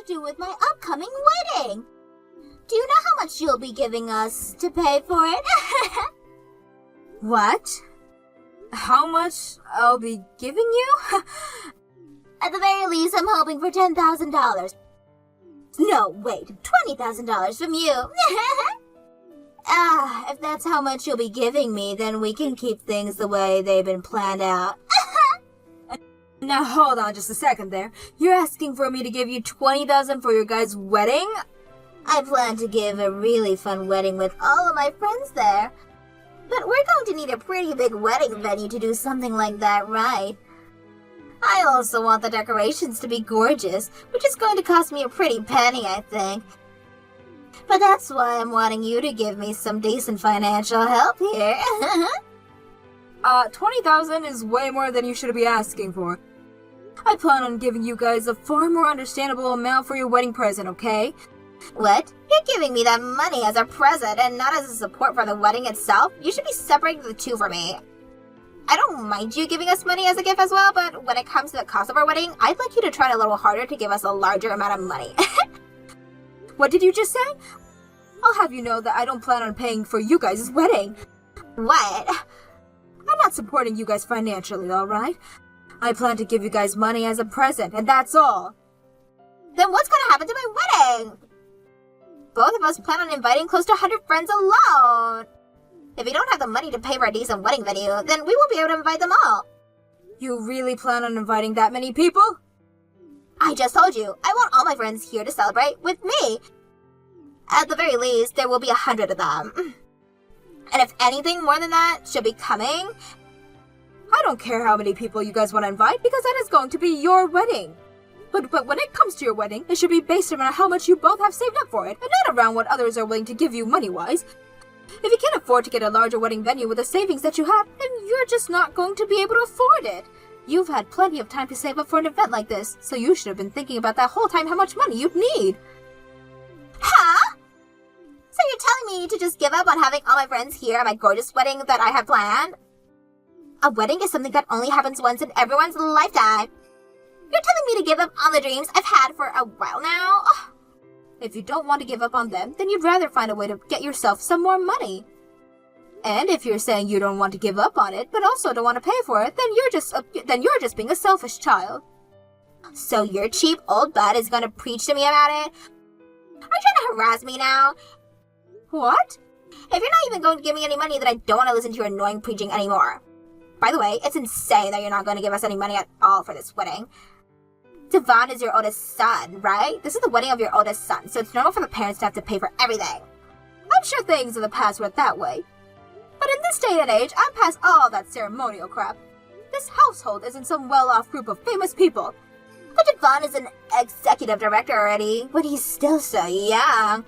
do with my upcoming wedding. Do you know how much you'll be giving us to pay for it? What? How much I'll be giving you? At the very least, I'm hoping for $10,000. No, wait, $20,000 from you. If that's how much you'll be giving me, then we can keep things the way they've been planned out. Now hold on just a second there. You're asking for me to give you $20,000 for your guys' wedding? I plan to give a really fun wedding with all of my friends there. But we're going to need a pretty big wedding venue to do something like that, right? I also want the decorations to be gorgeous, which is going to cost me a pretty penny, I think. But that's why I'm wanting you to give me some decent financial help here. $20,000 is way more than you should be asking for. I plan on giving you guys a far more understandable amount for your wedding present, okay? What? You're giving me that money as a present and not as a support for the wedding itself? You should be separating the two for me. I don't mind you giving us money as a gift as well, but when it comes to the cost of our wedding, I'd like you to try a little harder to give us a larger amount of money. What did you just say? I'll have you know that I don't plan on paying for you guys' wedding. What? I'm not supporting you guys financially, alright? I plan to give you guys money as a present, and that's all. Then what's gonna happen to my wedding? Both of us plan on inviting close to 100 friends alone. If we don't have the money to pay for a decent wedding venue, then we won't be able to invite them all. You really plan on inviting that many people? I just told you, I want all my friends here to celebrate with me. At the very least, there will be 100 of them. And if anything more than that should be coming... I don't care how many people you guys want to invite, because that is going to be your wedding. But when it comes to your wedding, it should be based around how much you both have saved up for it, and not around what others are willing to give you money-wise. If you can't afford to get a larger wedding venue with the savings that you have, then you're just not going to be able to afford it. You've had plenty of time to save up for an event like this, so you should have been thinking about that whole time how much money you'd need. Huh? So you're telling me to just give up on having all my friends here at my gorgeous wedding that I have planned? A wedding is something that only happens once in everyone's lifetime. You're telling me to give up on the dreams I've had for a while now? If you don't want to give up on them, then you'd rather find a way to get yourself some more money. And if you're saying you don't want to give up on it, but also don't want to pay for it, then you're just being a selfish child. So your cheap old butt is gonna preach to me about it? Are you trying to harass me now? What? If you're not even going to give me any money, then I don't want to listen to your annoying preaching anymore. By the way, it's insane that you're not going to give us any money at all for this wedding. Devon is your oldest son, right? This is the wedding of your oldest son, so it's normal for the parents to have to pay for everything. I'm sure things in the past were that way. But in this day and age, I'm past all that ceremonial crap. This household isn't some well-off group of famous people. But Devon is an executive director already, but he's still so young.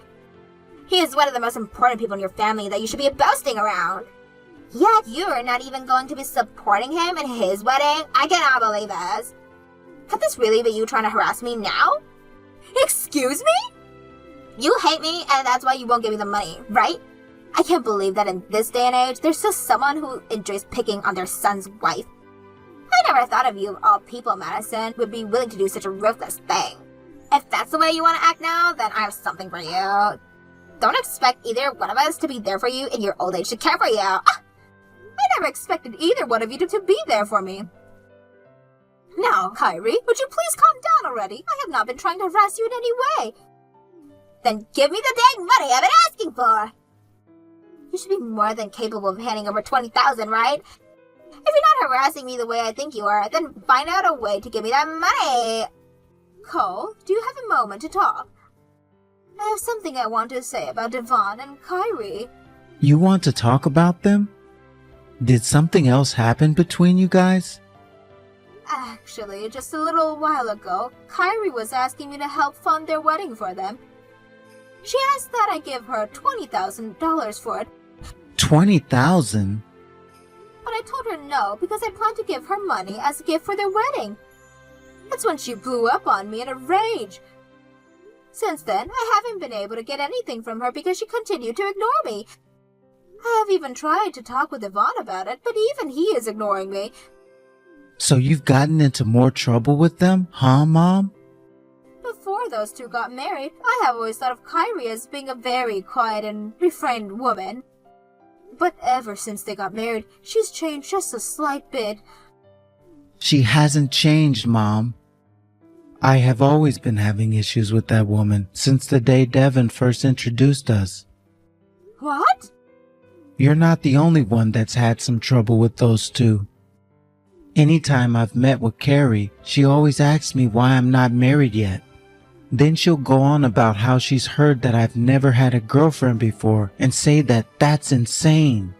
He is one of the most important people in your family that you should be boasting around. Yet you're not even going to be supporting him in his wedding? I cannot believe this. Could this really be you trying to harass me now? Excuse me? You hate me and that's why you won't give me the money, right? I can't believe that in this day and age, there's still someone who enjoys picking on their son's wife. I never thought of you of all people, Madison, would be willing to do such a ruthless thing. If that's the way you want to act now, then I have something for you. Don't expect either one of us to be there for you in your old age to care for you. I never expected either one of you to be there for me. Now, Kyrie, would you please calm down already? I have not been trying to harass you in any way. Then give me the dang money I've been asking for. You should be more than capable of handing over $20,000, right? If you're not harassing me the way I think you are, then find out a way to give me that money. Cole, do you have a moment to talk? I have something I want to say about Devon and Kyrie. You want to talk about them? Did something else happen between you guys? Actually, just a little while ago, Kyrie was asking me to help fund their wedding for them. She asked that I give her $20,000 for it. $20,000? But I told her no because I planned to give her money as a gift for their wedding. That's when she blew up on me in a rage. Since then, I haven't been able to get anything from her because she continued to ignore me. I have even tried to talk with Yvonne about it, but even he is ignoring me. So you've gotten into more trouble with them, huh, Mom? Before before those two got married, I have always thought of Kyrie as being a very quiet and refined woman. But ever since they got married, she's changed just a slight bit. She hasn't changed, Mom. I have always been having issues with that woman since the day Devin first introduced us. What? You're not the only one that's had some trouble with those two. Anytime I've met with Carrie, she always asks me why I'm not married yet. Then she'll go on about how she's heard that I've never had a girlfriend before and say that that's insane.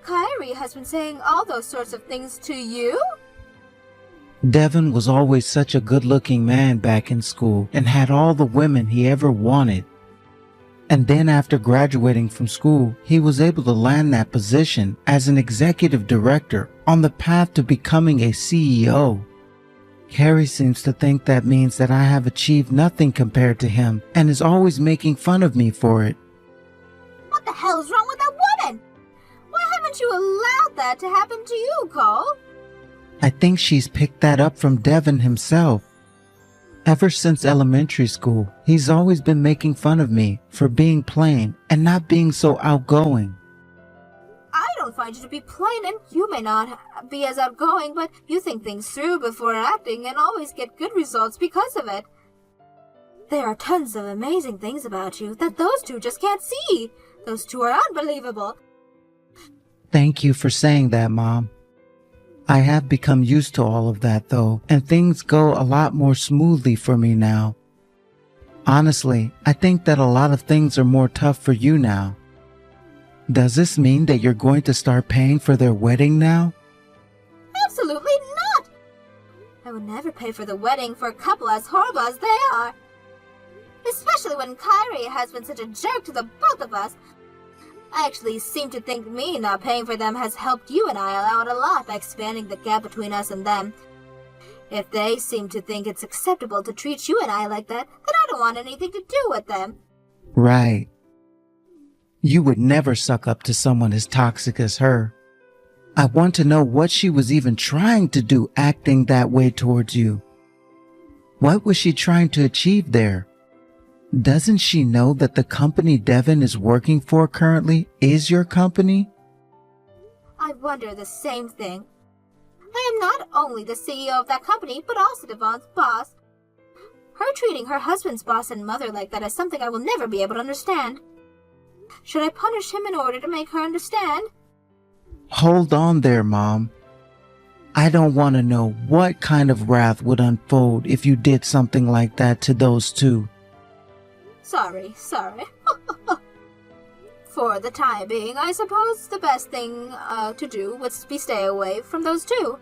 Kyrie has been saying all those sorts of things to you? Devin was always such a good-looking man back in school and had all the women he ever wanted. And then after graduating from school, he was able to land that position as an executive director on the path to becoming a CEO. Carrie seems to think that means that I have achieved nothing compared to him and is always making fun of me for it. What the hell is wrong with that woman? Why haven't you allowed that to happen to you, Cole? I think she's picked that up from Devin himself. Ever since elementary school, he's always been making fun of me for being plain and not being so outgoing. I don't find you to be plain, and you may not be as outgoing, but you think things through before acting and always get good results because of it. There are tons of amazing things about you that those two just can't see. Those two are unbelievable. Thank you for saying that, Mom. I have become used to all of that though, and things go a lot more smoothly for me now. Honestly, I think that a lot of things are more tough for you now. Does this mean that you're going to start paying for their wedding now? Absolutely not! I would never pay for the wedding for a couple as horrible as they are. Especially when Kyrie has been such a jerk to the both of us. I actually seem to think me not paying for them has helped you and I out a lot by expanding the gap between us and them. If they seem to think it's acceptable to treat you and I like that, then I don't want anything to do with them. Right. You would never suck up to someone as toxic as her. I want to know what she was even trying to do acting that way towards you. What was she trying to achieve there? Doesn't she know that the company Devin is working for currently is your company? I wonder the same thing. I am not only the CEO of that company, but also Devon's boss. Her treating her husband's boss and mother like that is something I will never be able to understand. Should I punish him in order to make her understand? Hold on there, Mom. I don't want to know what kind of wrath would unfold if you did something like that to those two. Sorry. For the time being, I suppose the best thing to do would be stay away from those two.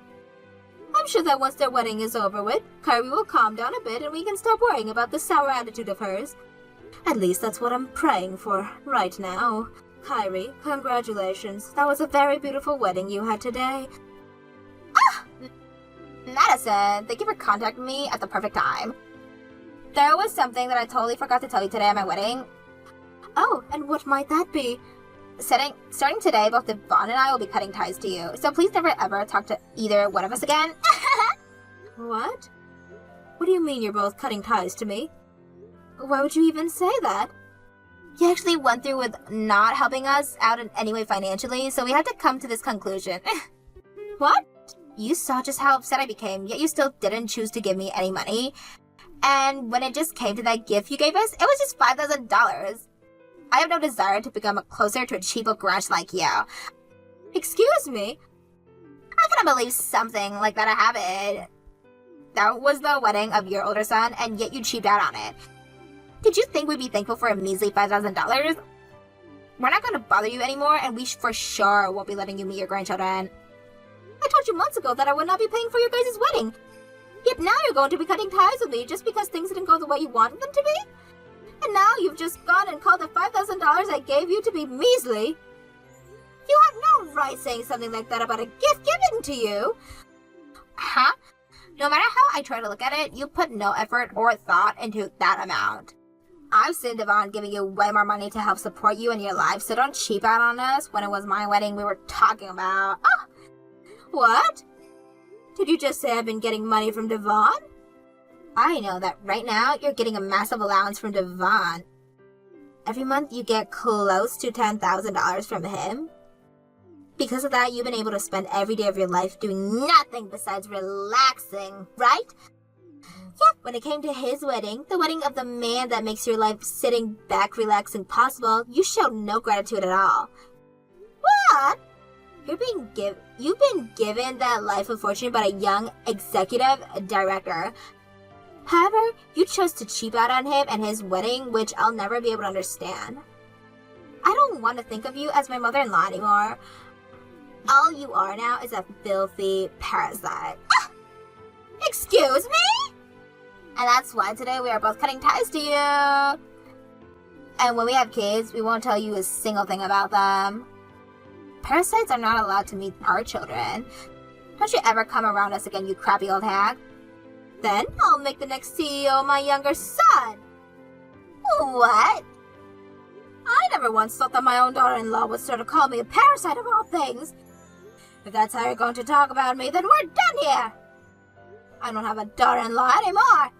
I'm sure that once their wedding is over with, Kyrie will calm down a bit and we can stop worrying about the sour attitude of hers. At least that's what I'm praying for right now. Kyrie, congratulations. That was a very beautiful wedding you had today. Madison, thank you for contacting me at the perfect time. There was something that I totally forgot to tell you today at my wedding. Oh, and what might that be? Starting today, both Devon and I will be cutting ties to you, so please never ever talk to either one of us again. What? What do you mean you're both cutting ties to me? Why would you even say that? You actually went through with not helping us out in any way financially, so we had to come to this conclusion. What? You saw just how upset I became, yet you still didn't choose to give me any money. And when it just came to that gift you gave us, it was just $5,000. I have no desire to become closer to a cheapo grunge like you. Excuse me? I couldn't believe something like that happened. That was the wedding of your older son, and yet you cheaped out on it. Did you think we'd be thankful for a measly $5,000? We're not going to bother you anymore, and we for sure won't be letting you meet your grandchildren. I told you months ago that I would not be paying for your guys' wedding. Yet now you're going to be cutting ties with me just because things didn't go the way you wanted them to be? And now you've just gone and called the $5,000 I gave you to be measly. You have no right saying something like that about a gift given to you. Huh? No matter how I try to look at it, you put no effort or thought into that amount. I've seen Devon giving you way more money to help support you in your life, so don't cheap out on us when it was my wedding we were talking about. Oh! What? Did you just say I've been getting money from Devon? I know that right now you're getting a massive allowance from Devon. Every month you get close to $10,000 from him. Because of that, you've been able to spend every day of your life doing nothing besides relaxing, right? Yeah, when it came to his wedding, the wedding of the man that makes your life sitting back relaxing possible, you showed no gratitude at all. What? You've been given that life of fortune by a young executive director. However, you chose to cheap out on him and his wedding, which I'll never be able to understand. I don't want to think of you as my mother-in-law anymore. All you are now is a filthy parasite. Ah! Excuse me? And that's why today we are both cutting ties to you. And when we have kids, we won't tell you a single thing about them. Parasites are not allowed to meet our children. Don't you ever come around us again, you crappy old hag. Then I'll make the next CEO my younger son. What? I never once thought that my own daughter-in-law would sort of call me a parasite of all things. If that's how you're going to talk about me, then we're done here. I don't have a daughter-in-law anymore.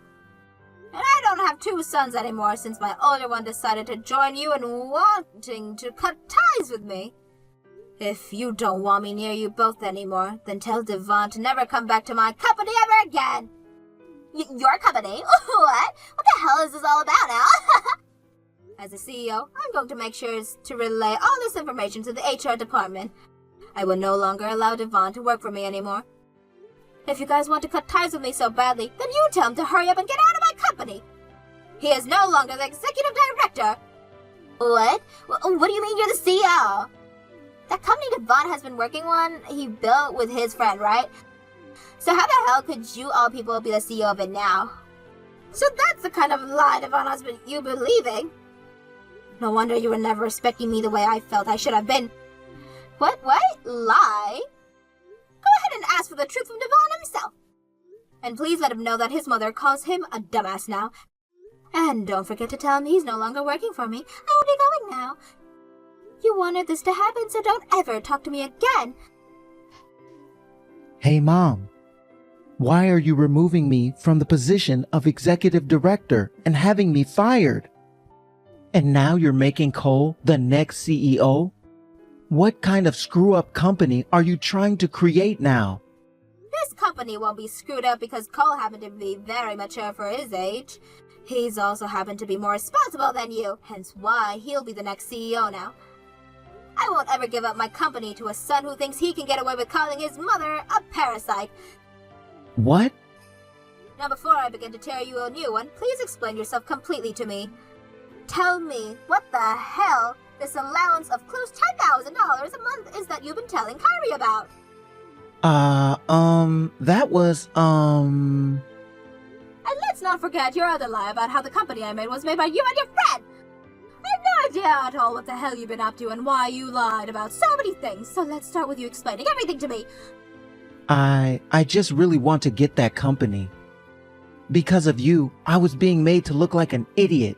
And I don't have two sons anymore since my older one decided to join you in wanting to cut ties with me. If you don't want me near you both anymore, then tell Devon to never come back to my company ever again. Your company? What? What the hell is this all about now? As a CEO, I'm going to make sure to relay all this information to the HR department. I will no longer allow Devon to work for me anymore. If you guys want to cut ties with me so badly, then you tell him to hurry up and get out of my company. He is no longer the executive director. What? What do you mean you're the CEO? That company Devon has been working on, he built with his friend, right? So how the hell could you all people be the CEO of it now? So that's the kind of lie Devon has been you believing. No wonder you were never respecting me the way I felt I should have been. What? Lie? Go ahead and ask for the truth from Devon himself. And please let him know that his mother calls him a dumbass now. And don't forget to tell him he's no longer working for me. I will be going now. You wanted this to happen, so don't ever talk to me again. Hey, Mom. Why are you removing me from the position of executive director and having me fired? And now you're making Cole the next CEO? What kind of screw-up company are you trying to create now? This company won't be screwed up because Cole happened to be very mature for his age. He's also happened to be more responsible than you, hence why he'll be the next CEO now. I won't ever give up my company to a son who thinks he can get away with calling his mother a parasite. What? Now before I begin to tear you a new one, please explain yourself completely to me. Tell me what the hell this allowance of close $10,000 a month is that you've been telling Kyrie about. That was, And let's not forget your other lie about how the company I made was made by you and your friend. I have no idea at all what the hell you've been up to and why you lied about so many things, so let's start with you explaining everything to me. I just really want to get that company. Because of you, I was being made to look like an idiot.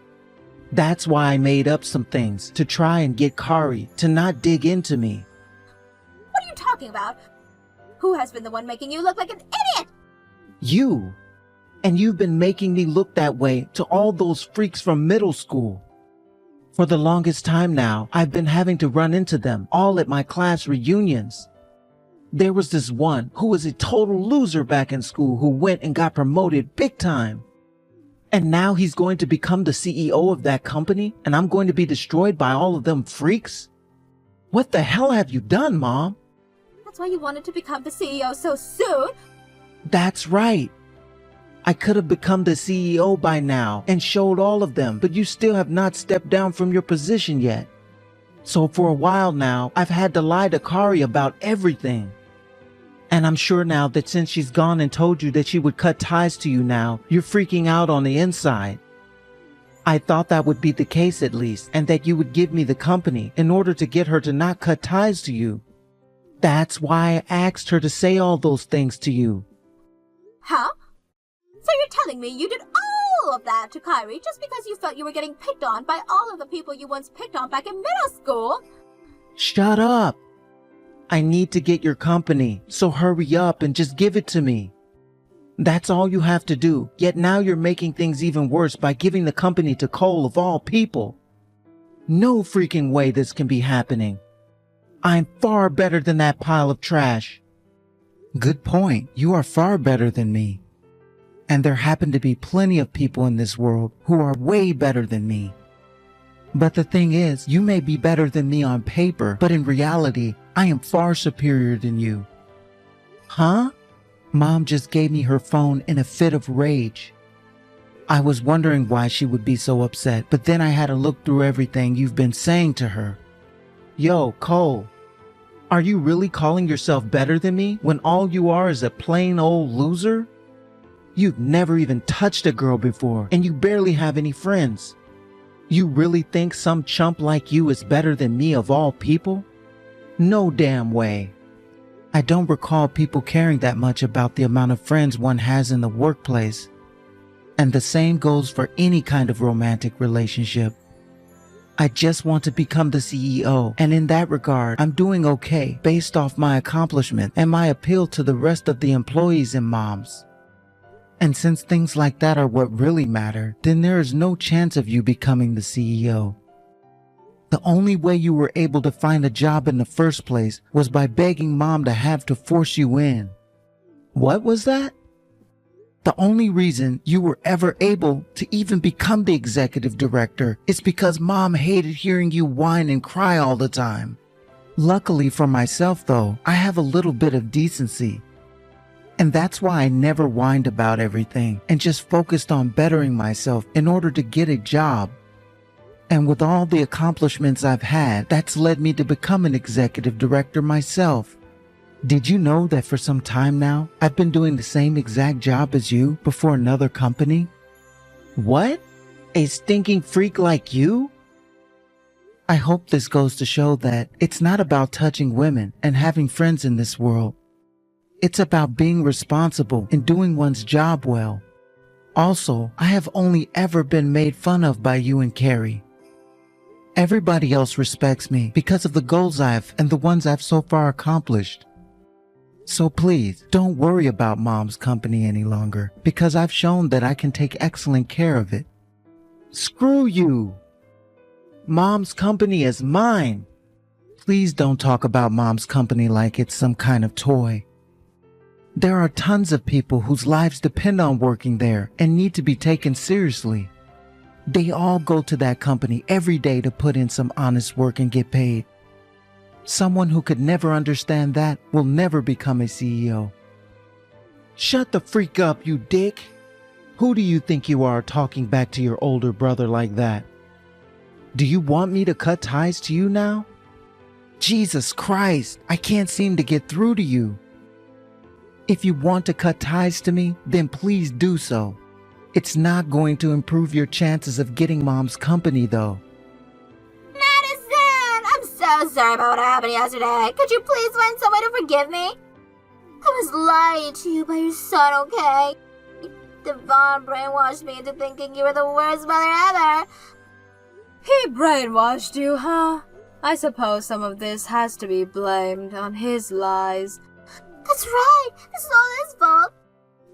That's why I made up some things to try and get Kari to not dig into me. What are you talking about? Who has been the one making you look like an idiot? You. And you've been making me look that way to all those freaks from middle school. For the longest time now, I've been having to run into them all at my class reunions. There was this one who was a total loser back in school who went and got promoted big time. And now he's going to become the CEO of that company, and I'm going to be destroyed by all of them freaks? What the hell have you done, Mom? That's why you wanted to become the CEO so soon? That's right. I could have become the CEO by now and showed all of them, but you still have not stepped down from your position yet. So for a while now, I've had to lie to Kari about everything. And I'm sure now that since she's gone and told you that she would cut ties to you now, you're freaking out on the inside. I thought that would be the case at least, and that you would give me the company in order to get her to not cut ties to you. That's why I asked her to say all those things to you. Huh? So you're telling me you did all of that to Kyrie just because you felt you were getting picked on by all of the people you once picked on back in middle school? Shut up! I need to get your company, so hurry up and just give it to me. That's all you have to do, yet now you're making things even worse by giving the company to Cole of all people. No freaking way this can be happening. I'm far better than that pile of trash. Good point. You are far better than me. And there happen to be plenty of people in this world who are way better than me. But the thing is, you may be better than me on paper, but in reality, I am far superior than you. Huh? Mom just gave me her phone in a fit of rage. I was wondering why she would be so upset, but then I had to look through everything you've been saying to her. Yo, Cole, are you really calling yourself better than me when all you are is a plain old loser? You've never even touched a girl before, and you barely have any friends. You really think some chump like you is better than me of all people? No damn way. I don't recall people caring that much about the amount of friends one has in the workplace. And the same goes for any kind of romantic relationship. I just want to become the CEO, and in that regard, I'm doing okay based off my accomplishment and my appeal to the rest of the employees and moms. And since things like that are what really matter, then there is no chance of you becoming the CEO. The only way you were able to find a job in the first place was by begging Mom to have to force you in. What was that? The only reason you were ever able to even become the executive director is because Mom hated hearing you whine and cry all the time. Luckily for myself though, I have a little bit of decency. And that's why I never whined about everything and just focused on bettering myself in order to get a job. And with all the accomplishments I've had, that's led me to become an executive director myself. Did you know that for some time now, I've been doing the same exact job as you before another company? What? A stinking freak like you? I hope this goes to show that it's not about touching women and having friends in this world. It's about being responsible and doing one's job well. Also, I have only ever been made fun of by you and Carrie. Everybody else respects me because of the goals and the ones I've so far accomplished. So please, don't worry about Mom's company any longer because I've shown that I can take excellent care of it. Screw you! Mom's company is mine! Please don't talk about Mom's company like it's some kind of toy. There are tons of people whose lives depend on working there and need to be taken seriously. They all go to that company every day to put in some honest work and get paid. Someone who could never understand that will never become a CEO. Shut the freak up, you dick! Who do you think you are talking back to your older brother like that? Do you want me to cut ties to you now? Jesus Christ, I can't seem to get through to you. If you want to cut ties to me, then please do so. It's not going to improve your chances of getting Mom's company, though. Madison! I'm so sorry about what happened yesterday. Could you please find some way to forgive me? I was lied to you by your son, okay? Devon brainwashed me into thinking you were the worst mother ever. He brainwashed you, huh? I suppose some of this has to be blamed on his lies. That's right. This is all his fault.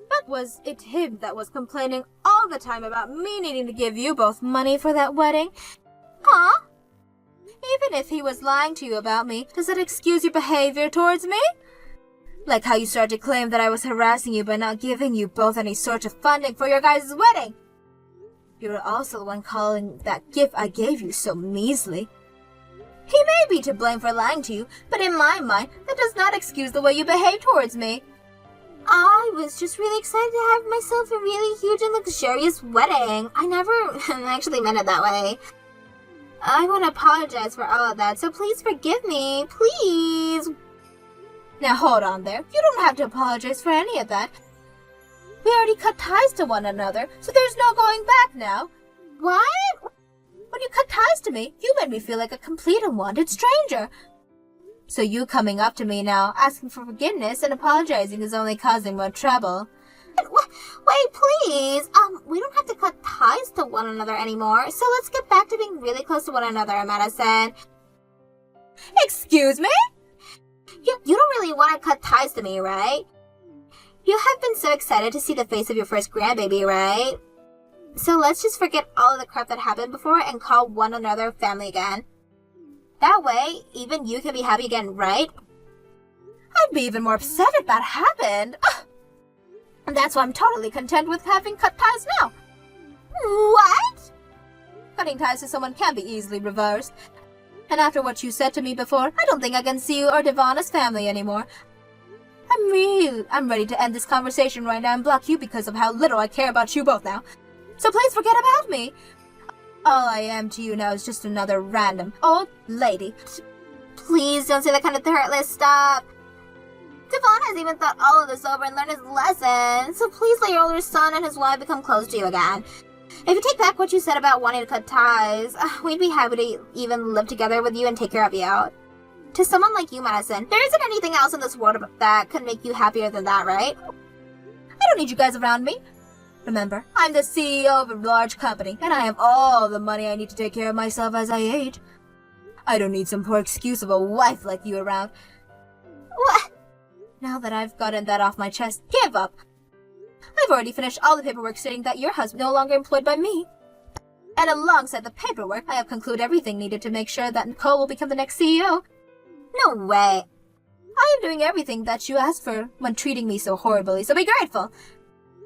But was it him that was complaining all the time about me needing to give you both money for that wedding? Huh? Even if he was lying to you about me, does that excuse your behavior towards me? Like how you started to claim that I was harassing you by not giving you both any sort of funding for your guys' wedding. You were also the one calling that gift I gave you so measly. He may be to blame for lying to you, but in my mind, that does not excuse the way you behave towards me. I was just really excited to have myself a really huge and luxurious wedding. I never actually meant it that way. I want to apologize for all of that, so please forgive me. Please. Now hold on there. You don't have to apologize for any of that. We already cut ties to one another, so there's no going back now. What? When you cut ties to me, you made me feel like a complete unwanted stranger. So you coming up to me now, asking for forgiveness and apologizing is only causing more trouble. Wait, please. We don't have to cut ties to one another anymore, so let's get back to being really close to one another, Madison. Excuse me? You don't really want to cut ties to me, right? You have been so excited to see the face of your first grandbaby, right? So let's just forget all of the crap that happened before and call one another family again. That way, even you can be happy again, right? I'd be even more upset if that happened. And that's why I'm totally content with having cut ties now. What? Cutting ties to someone can be easily reversed. And after what you said to me before, I don't think I can see you or Devon as family anymore. I'm ready to end this conversation right now and block you because of how little I care about you both now. So please forget about me. All I am to you now is just another random old lady. Please don't say that kind of heartless stuff. Devon has even thought all of this over and learned his lesson. So please let your older son and his wife become close to you again. If you take back what you said about wanting to cut ties, we'd be happy to even live together with you and take care of you. To someone like you, Madison, there isn't anything else in this world that could make you happier than that, right? I don't need you guys around me. Remember, I'm the CEO of a large company, and I have all the money I need to take care of myself as I age. I don't need some poor excuse of a wife like you around. What? Now that I've gotten that off my chest, give up. I've already finished all the paperwork stating that your husband is no longer employed by me. And alongside the paperwork, I have concluded everything needed to make sure that Nicole will become the next CEO. No way. I am doing everything that you asked for when treating me so horribly, so be grateful.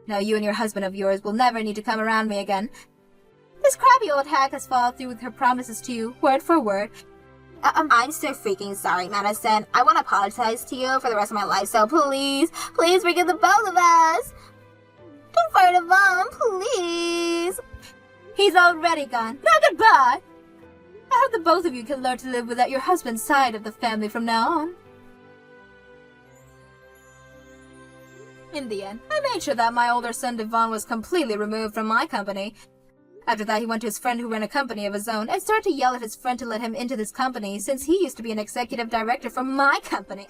Now you and your husband of yours will never need to come around me again. This crappy old hag has followed through with her promises to you, word for word. I'm so freaking sorry, Madison. I want to apologize to you for the rest of my life, so please forgive the both of us. Don't fire Devon, please. He's already gone. Now goodbye. I hope the both of you can learn to live without your husband's side of the family from now on. In the end, I made sure that my older son Devon was completely removed from my company. After that, he went to his friend who ran a company of his own and started to yell at his friend to let him into this company since he used to be an executive director for my company.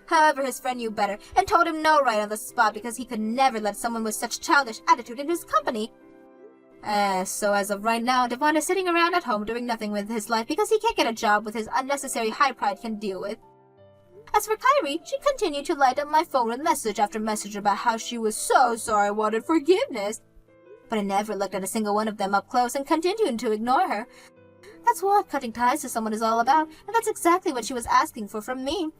However, his friend knew better and told him no right on the spot because he could never let someone with such childish attitude into his company. So as of right now, Devon is sitting around at home doing nothing with his life because he can't get a job with his unnecessary high pride can deal with. As for Kyrie, she continued to light up my phone with message after message about how she was so sorry and wanted forgiveness. But I never looked at a single one of them up close and continued to ignore her. That's what cutting ties to someone is all about, and that's exactly what she was asking for from me.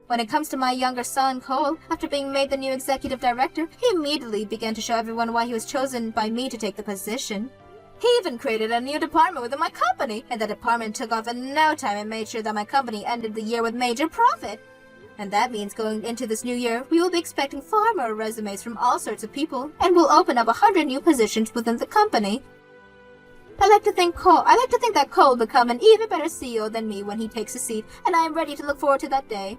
When it comes to my younger son, Cole, after being made the new executive director, he immediately began to show everyone why he was chosen by me to take the position. He even created a new department within my company, and the department took off in no time and made sure that my company ended the year with major profit. And that means going into this new year, we will be expecting far more resumes from all sorts of people, and we'll open up 100 new positions within the company. I like to think that Cole will become an even better CEO than me when he takes a seat, and I am ready to look forward to that day.